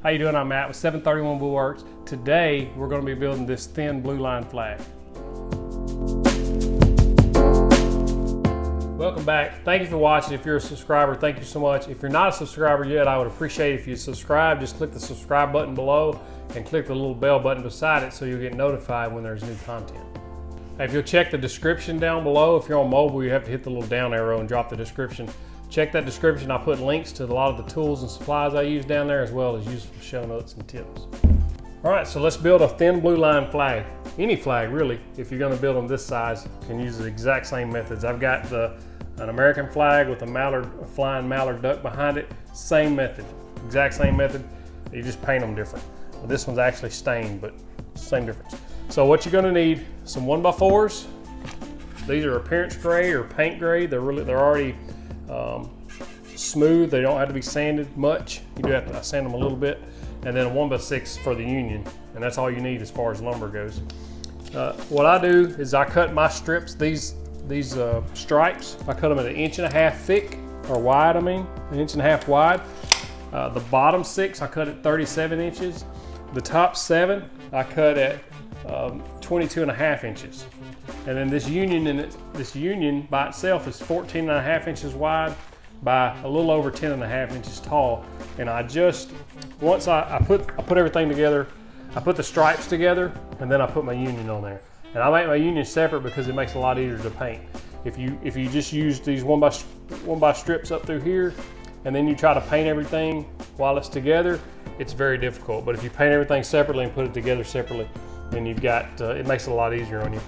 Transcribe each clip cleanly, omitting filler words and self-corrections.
How you doing? I'm Matt with 731 Woodworks. Today we're going to be building this thin blue line flag. Welcome back. Thank you for watching. If you're a subscriber, thank you so much. If you're not a subscriber yet, I would appreciate it if you subscribe. Just click the subscribe button below and click the little bell button beside it so you'll get notified when there's new content. If you'll check the description down below, if you're on mobile, you have to hit the little down arrow and drop the description. Check that description. I put links to a lot of the tools and supplies I use down there, as well as useful show notes and tips. All right, so let's build a thin blue line flag. Any flag, really, if you're gonna build them this size, you can use the exact same methods. I've got an American flag with a flying mallard duck behind it. Same method, exact same method. You just paint them different. Well, this one's actually stained, but same difference. So what you're gonna need, some 1x4s. These are appearance gray or paint gray. They're already smooth. They don't have to be sanded much. You do have to sand them a little bit. And then a 1x6 for the union. And that's all you need as far as lumber goes. What I do is I cut my strips, these stripes, I cut them at 1.5 inches thick, or wide, an 1.5 inches wide. The bottom 6, I cut at 37 inches. The top 7, I cut at 22.5 inches. And then this union by itself is 14.5 inches wide by a little over 10.5 inches tall. And I just, once I put everything together, I put the stripes together, and then I put my union on there. And I make my union separate because it makes it a lot easier to paint. If you just use these one by strips up through here, and then you try to paint everything while it's together, it's very difficult. But if you paint everything separately and put it together separately, then you've got, it makes it a lot easier on you.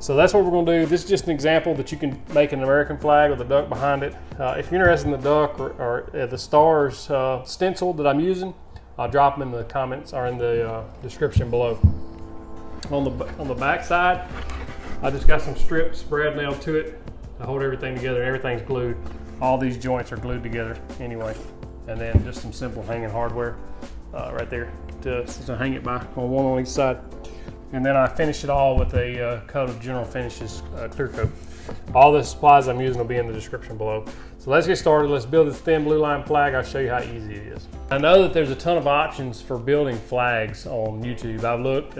So that's what we're gonna do. This is just an example that you can make an American flag with a duck behind it. If you're interested in the duck or the stars stencil that I'm using, I'll drop them in the comments or in the description below. On the back side, I just got some strips brad nailed to it to hold everything together. Everything's glued. All these joints are glued together anyway. And then just some simple hanging hardware right there to hang it by, one on each side. And then I finish it all with a coat of General Finishes clear coat. All the supplies I'm using will be in the description below. So let's get started. Let's build this thin blue line flag. I'll show you how easy it is. I know that there's a ton of options for building flags on YouTube. I've looked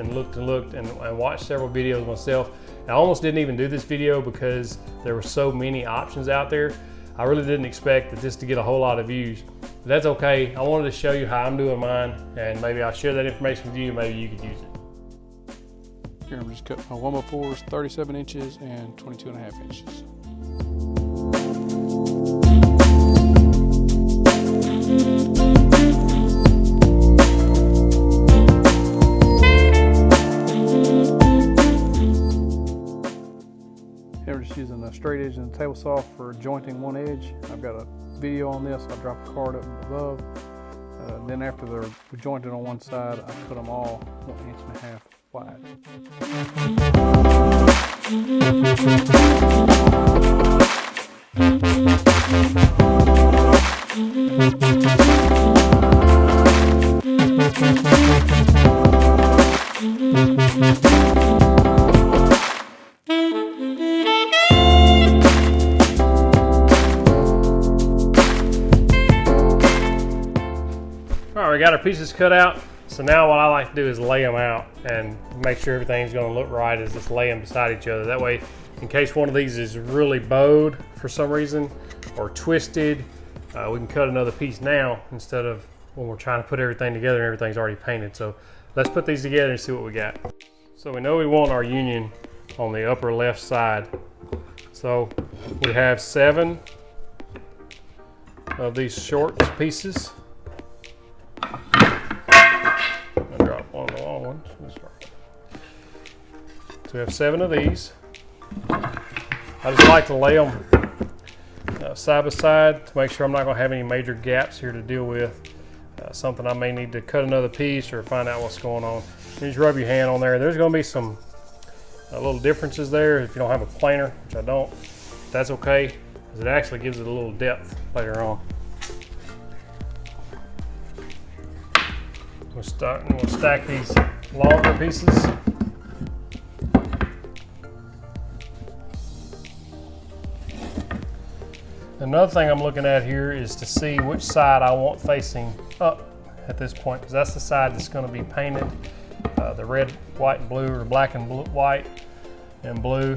and watched several videos myself. I almost didn't even do this video because there were so many options out there. I really didn't expect this to get a whole lot of views. But that's okay. I wanted to show you how I'm doing mine, and maybe I'll share that information with you. Maybe you could use it. Here, I'm just cutting my 1x4s, 37 inches and 22.5 inches. Here, we're just using a straight edge and a table saw for jointing one edge. I've got a video on this. I'll drop a card up above. Then after they're jointed on one side, I cut them all 1.5 inches wide. All right, we got our pieces cut out. So now what I like to do is lay them out and make sure everything's gonna look right, is just lay them beside each other. That way, in case one of these is really bowed for some reason or twisted, we can cut another piece now instead of when we're trying to put everything together and everything's already painted. So let's put these together and see what we got. So we know we want our union on the upper left side. So we have 7 of these short pieces. One of the long ones. So we have 7 of these. I just like to lay them side by side to make sure I'm not going to have any major gaps here to deal with. Something I may need to cut another piece or find out what's going on. You just rub your hand on there. There's going to be some little differences there if you don't have a planer, which I don't. That's okay, because it actually gives it a little depth later on. We'll stack these longer pieces. Another thing I'm looking at here is to see which side I want facing up at this point, because that's the side that's going to be painted. The red, white, and blue, or black and blue, white and blue.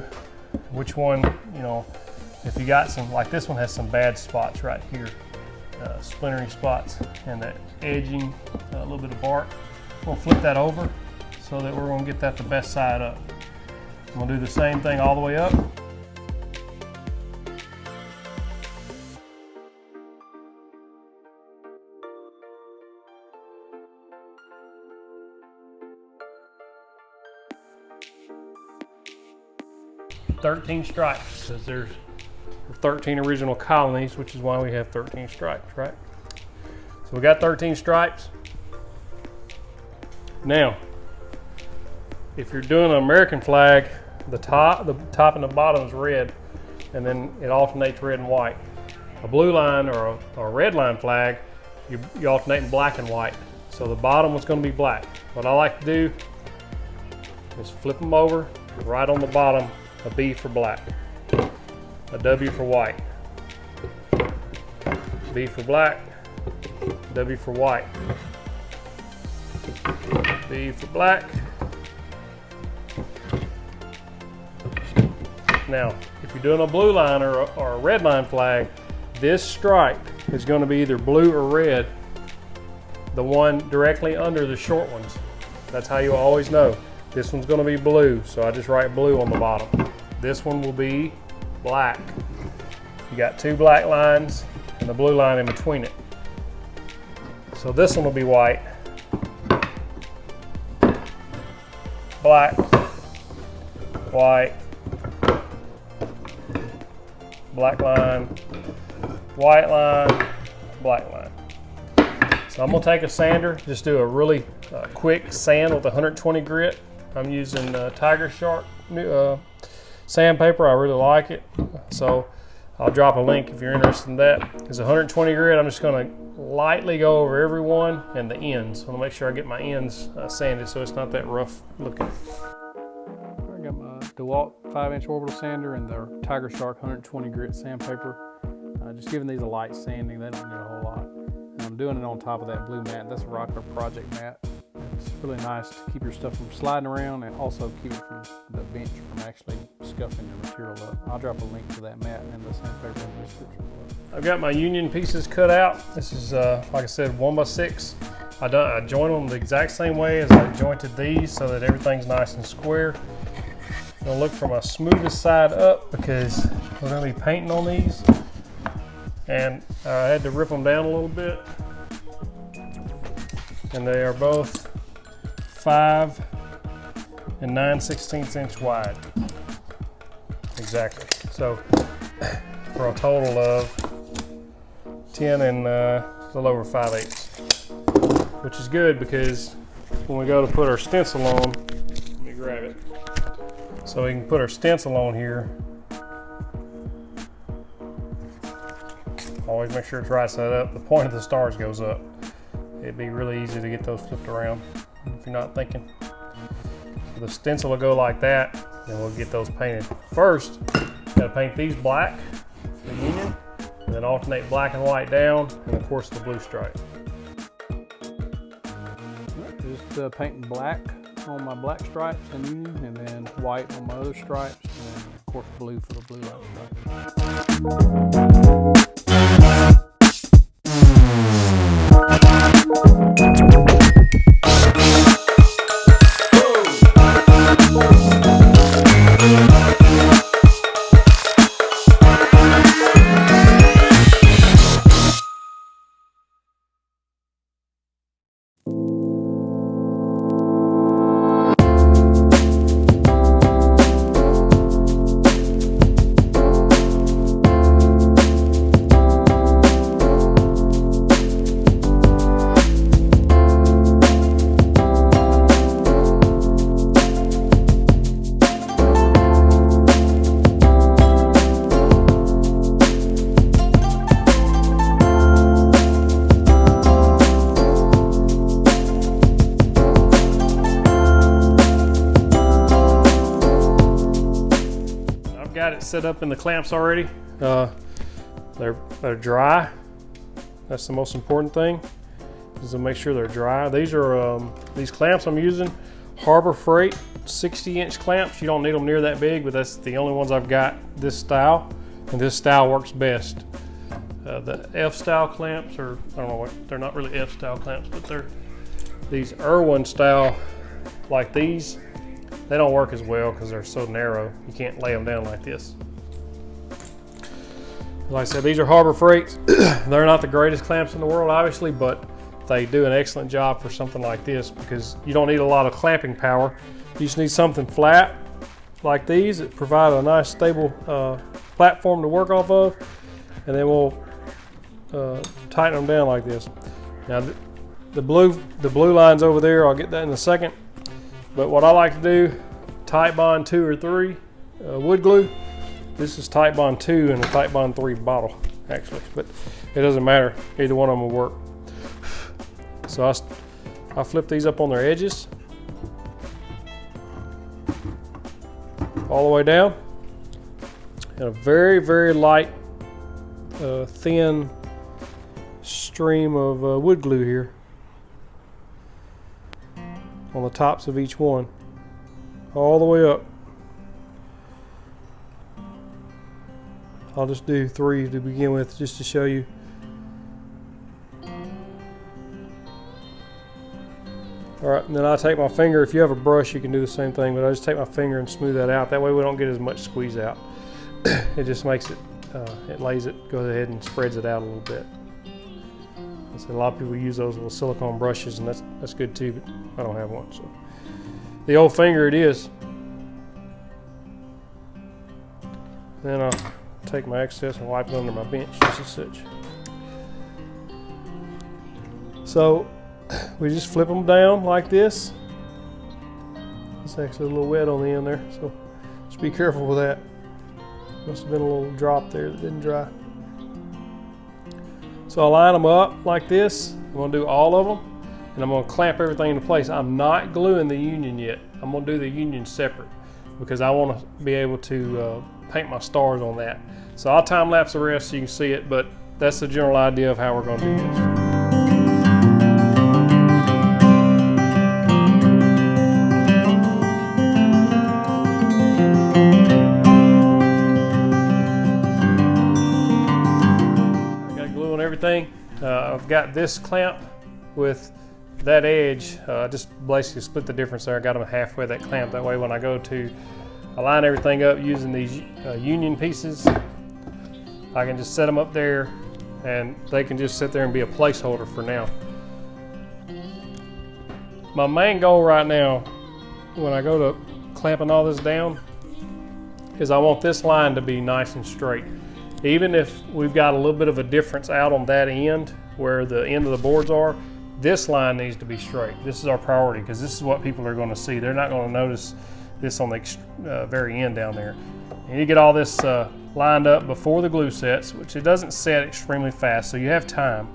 Which one, you know, if you got some, like this one has some bad spots right here, splintering spots, and that edging, a little bit of bark. We'll flip that over so that we're going to get that the best side up. I'm going to do the same thing all the way up. "13 stripes," because there's 13 original colonies, which is why we have 13 stripes, right? So we got 13 stripes. Now, if you're doing an American flag, the top and the bottom is red, and then it alternates red and white. A blue line or a red line flag, you alternate in black and white. So the bottom one's going to be black. What I like to do is flip them over, right on the bottom, a B for black, a W for white, B for black, W for white, B for black. Now, if you're doing a blue line or a red line flag, this stripe is going to be either blue or red, the one directly under the short ones. That's how you always know. This one's going to be blue, so I just write blue on the bottom. This one will be black. You got two black lines and the blue line in between it. So this one will be white, black, white, black line, white line, black line. So I'm gonna take a sander, just do a really quick sand with 120 grit. I'm using Tiger Shark sandpaper. I really like it. So I'll drop a link if you're interested in that. It's 120 grit. I'm just gonna lightly go over every one and the ends. I wanna make sure I get my ends sanded so it's not that rough looking. I got my DeWalt 5-inch orbital sander and their Tiger Shark 120 grit sandpaper. Just giving these a light sanding. They don't need a whole lot. And I'm doing it on top of that blue mat. That's a Rockler Project mat. It's really nice to keep your stuff from sliding around and also keep it from the bench from actually scuffing your material up. I'll drop a link to that mat and the sandpaper in the description below. I've got my union pieces cut out. This is, like I said, 1x6. I joint them the exact same way as I jointed these so that everything's nice and square. I'm gonna look for my smoothest side up because we're gonna be painting on these. And I had to rip them down a little bit. And they are both 5 and 9/16 inch wide. Exactly. So for a total of 10 and a little over 5/8, which is good because when we go to put our stencil on, let me grab it. So we can put our stencil on here. Always make sure it's right side up. The point of the stars goes up. It'd be really easy to get those flipped around if you're not thinking. So the stencil will go like that, and we'll get those painted. First, gotta paint these black, the union, and then alternate black and white down, and of course the blue stripe. Just painting black on my black stripes and union, and then white on my other stripes, and then of course blue for the blue line stripe. Got it set up in the clamps already. They're dry. That's the most important thing. is to make sure they're dry. These are these clamps I'm using, Harbor Freight 60-inch clamps. You don't need them near that big, but that's the only ones I've got this style, and this style works best. The F-style clamps, or I don't know what, they're not really F-style clamps, but they're these Irwin style, like these, they don't work as well because they're so narrow. You can't lay them down like this. Like I said, these are Harbor Freights. They're not the greatest clamps in the world, obviously, but they do an excellent job for something like this because you don't need a lot of clamping power. You just need something flat like these that provide a nice stable platform to work off of, and then we'll tighten them down like this. Now the blue line's over there. I'll get that in a second. But what I like to do, Titebond 2 or 3 wood glue. This is Titebond 2 and a Titebond 3 bottle, actually, but it doesn't matter. Either one of them will work. So I flip these up on their edges, all the way down, and a very, very light, thin stream of wood glue here on the tops of each one, all the way up. I'll just do 3 to begin with, just to show you. All right, and then I take my finger. If you have a brush, you can do the same thing, but I just take my finger and smooth that out. That way we don't get as much squeeze out. It just makes it, it lays it, goes ahead and spreads it out a little bit. So a lot of people use those little silicone brushes, and that's good too, but I don't have one. So the old finger it is. Then I'll take my excess and wipe it under my bench, just as such. So we just flip them down like this. It's actually a little wet on the end there, so just be careful with that. Must have been a little drop there that didn't dry. So I line them up like this. I'm going to do all of them, and I'm going to clamp everything into place. I'm not gluing the union yet. I'm going to do the union separate because I want to be able to paint my stars on that. So I'll time lapse the rest so you can see it, but that's the general idea of how we're going to do this. I got glue on everything. I've got this clamp with that edge. Just basically split the difference there. I got them halfway that clamp. That way when I go to align everything up using these union pieces, I can just set them up there and they can just sit there and be a placeholder for now. My main goal right now, when I go to clamping all this down, is I want this line to be nice and straight. Even if we've got a little bit of a difference out on that end, where the end of the boards are, this line needs to be straight. This is our priority because this is what people are going to see. They're not going to notice this on the very end down there. And you get all this lined up before the glue sets, which it doesn't set extremely fast, so you have time.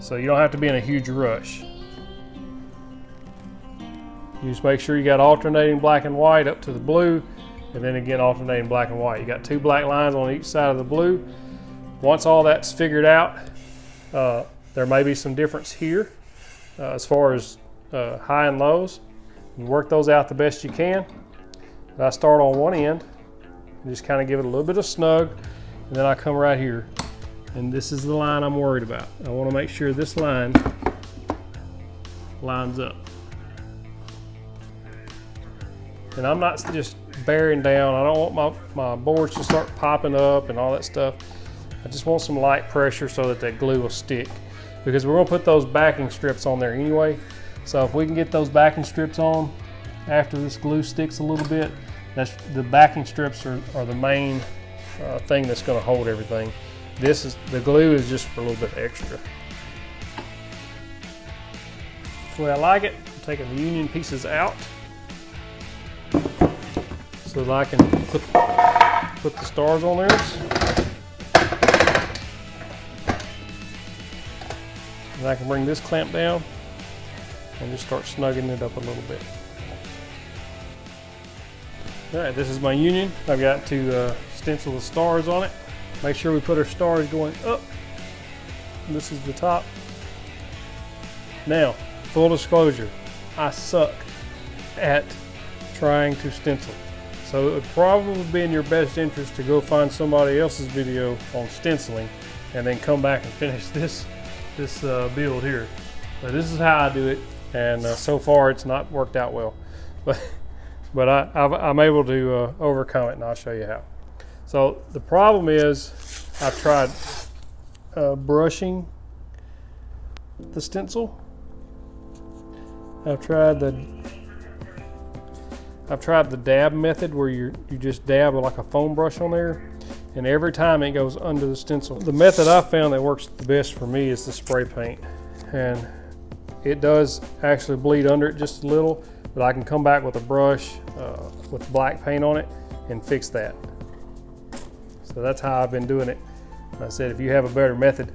So you don't have to be in a huge rush. You just make sure you got alternating black and white up to the blue, and then again alternating black and white. You got 2 black lines on each side of the blue. Once all that's figured out, there may be some difference here as far as high and lows. You work those out the best you can. But I start on one end and just kind of give it a little bit of snug, and then I come right here, and this is the line I'm worried about. I want to make sure this line lines up. And I'm not just bearing down. I don't want my boards to start popping up and all that stuff. I just want some light pressure so that glue will stick, because we're going to put those backing strips on there anyway. So if we can get those backing strips on after this glue sticks a little bit, the backing strips are the main thing that's going to hold everything. The glue is just for a little bit extra. The way I like it, I'm taking the union pieces out so that I can put the stars on there. And I can bring this clamp down and just start snugging it up a little bit. All right, this is my union. I've got to stencil the stars on it. Make sure we put our stars going up. This is the top. Now, full disclosure, I suck at trying to stencil. So it would probably be in your best interest to go find somebody else's video on stenciling and then come back and finish this build here. But this is how I do it, and so far it's not worked out well. But I'm able to overcome it, and I'll show you how. So the problem is I've tried brushing the stencil. I've tried the dab method where you just dab with like a foam brush on there, and every time it goes under the stencil. The method I found that works the best for me is the spray paint, and it does actually bleed under it just a little, but I can come back with a brush with black paint on it and fix that. So that's how I've been doing it. I said if you have a better method,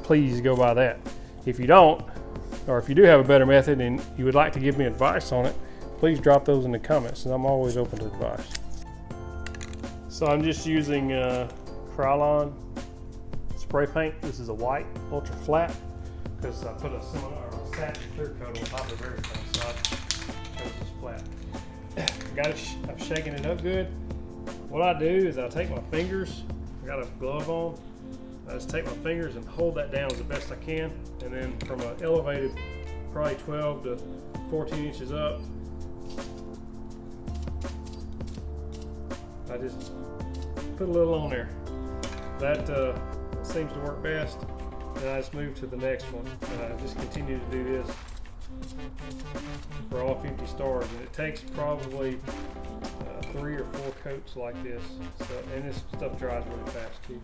please go by that. If you don't, or if you do have a better method and you would like to give me advice on it, please drop those in the comments, and I'm always open to advice. So I'm just using Krylon spray paint. This is a white, ultra flat, because I put a similar satin clear coat on top of everything, so I chose this flat. I'm shaking it up good. What I do is I take my fingers, I got a glove on, I just take my fingers and hold that down as the best I can, and then from an elevated, probably 12 to 14 inches up, I just put a little on there. That seems to work best. And I just move to the next one. And I just continue to do this for all 50 stars. And it takes probably 3 or 4 coats like this. So, and this stuff dries really fast too.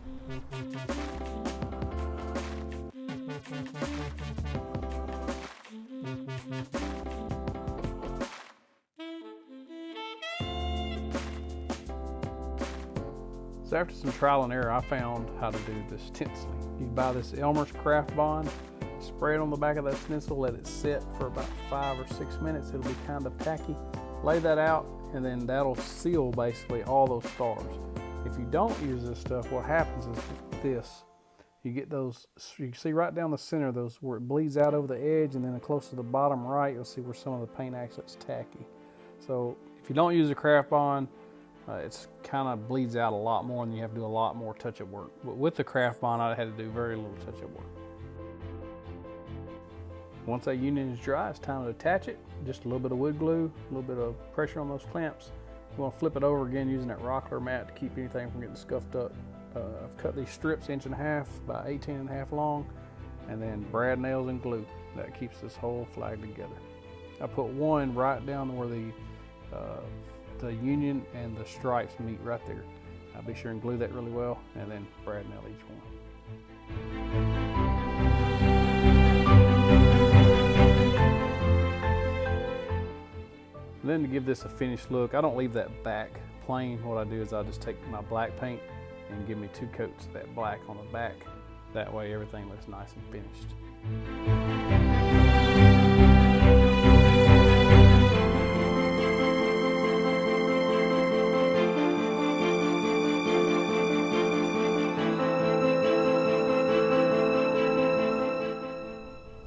So after some trial and error, I found how to do the stenciling. You buy this Elmer's Craft Bond, spray it on the back of that stencil, let it sit for about 5 or 6 minutes. It'll be kind of tacky. Lay that out, and then that'll seal basically all those stars. If you don't use this stuff, what happens is this. You get those, you can see right down the center of those where it bleeds out over the edge, and then close to the bottom right, you'll see where some of the paint actually is tacky. So if you don't use a Craft Bond, it's kind of bleeds out a lot more, and you have to do a lot more touch-up work. But with the Craft Bond, I had to do very little touch-up work. Once that union is dry, it's time to attach it. Just a little bit of wood glue, a little bit of pressure on those clamps. You want to flip it over again using that rocker mat to keep anything from getting scuffed up. I've cut these strips 1.5 inches by 18.5 inches long, and then brad nails and glue. That keeps this whole flag together. I put one right down where the union and the stripes meet right there. I'll be sure and glue that really well, and then brad nail each one. And then to give this a finished look, I don't leave that back plain. What I do is I just take my black paint and give me 2 coats of that black on the back. That way everything looks nice and finished.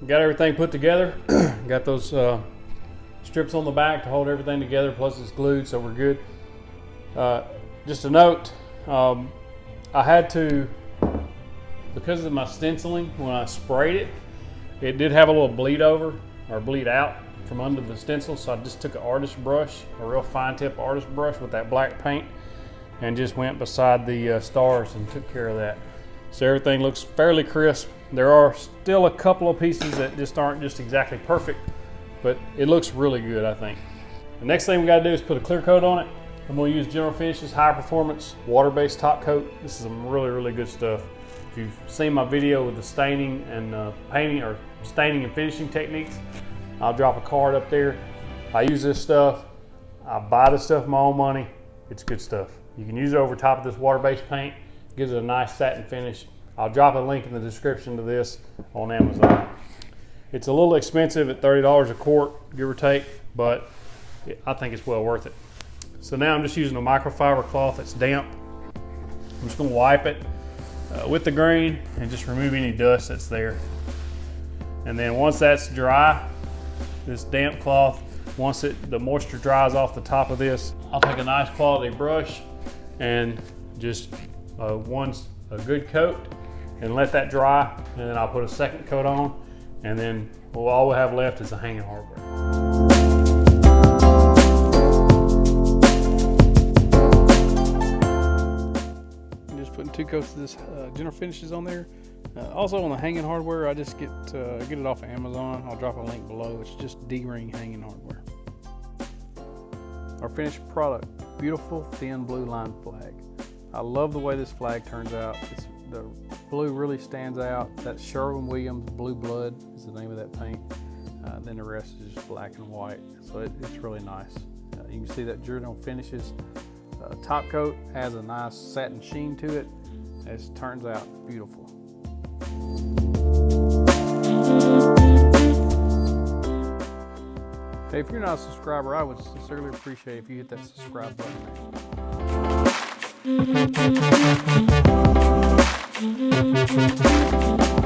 Got everything put together. Got those strips on the back to hold everything together, plus it's glued, so we're good. Just a note, I had to, because of my stenciling, when I sprayed it, it did have a little bleed over or bleed out from under the stencil, so I just took an artist brush, a real fine tip artist brush with that black paint, and just went beside the stars and took care of that. So everything looks fairly crisp. There are still a couple of pieces that just aren't just exactly perfect, but it looks really good, I think. The next thing we gotta do is put a clear coat on it. I'm gonna use General Finishes High Performance Water-Based Top Coat. This is some really, really good stuff. If you've seen my video with the staining and painting, or staining and finishing techniques, I'll drop a card up there. I use this stuff. I buy this stuff with my own money. It's good stuff. You can use it over top of this water-based paint. Gives it a nice satin finish. I'll drop a link in the description to this on Amazon. It's a little expensive at $30 a quart, give or take, but I think it's well worth it. So now I'm just using a microfiber cloth that's damp. I'm just gonna wipe it with the grain and just remove any dust that's there. And then once that's dry, this damp cloth, once the moisture dries off the top of this, I'll take a nice quality brush and just a good coat and let that dry. And then I'll put a second coat on, and then all we have left is the hanging hardware. Putting 2 coats of this general finishes on there. Also on the hanging hardware, I just get it off of Amazon. I'll drop a link below. It's just D-ring hanging hardware. Our finished product, beautiful thin blue line flag. I love the way this flag turns out. The blue really stands out. That Sherwin Williams Blueblood is the name of that paint. Then the rest is just black and white. So it's really nice. You can see that general finishes. Top coat has a nice satin sheen to it. It turns out beautiful. Hey, if you're not a subscriber, I would sincerely appreciate if you hit that subscribe button.